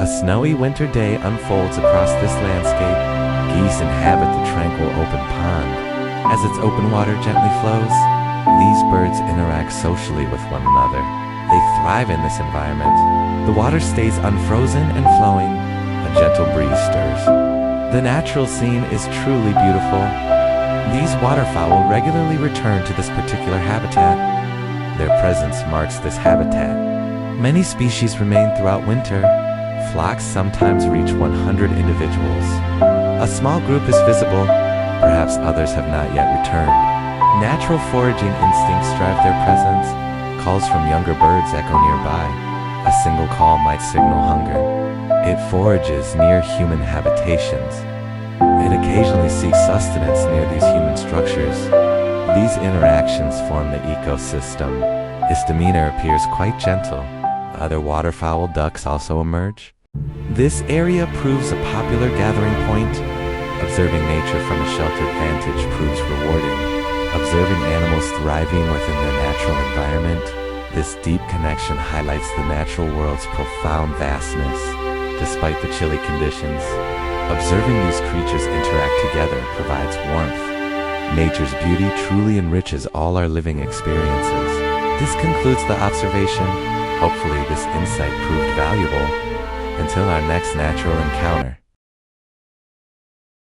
A snowy winter day unfolds across this landscape. Geese inhabit the tranquil open pond. As its open water gently flows, these birds interact socially with one another. They thrive in this environment. The water stays unfrozen and flowing. A gentle breeze stirs. The natural scene is truly beautiful. These waterfowl regularly return to this particular habitat. Their presence marks this habitat. Many species remain throughout winter. Flocks sometimes reach 100 individuals. A small group is visible, perhaps others have not yet returned. Natural foraging instincts drive their presence. Calls from younger birds echo nearby. A single call might signal hunger. It forages near human habitations. It occasionally seeks sustenance near these human structures. These interactions form the ecosystem. Its demeanor appears quite gentle. Other waterfowl ducks also emerge. This area proves a popular gathering point. Observing nature from a sheltered vantage proves rewarding. Observing animals thriving within their natural environment, this deep connection highlights the natural world's profound vastness. Despite the chilly conditions, observing these creatures interact together provides warmth. Nature's beauty truly enriches all our living experiences. This concludes the observation. Hopefully this insight proved valuable. Until our next natural encounter.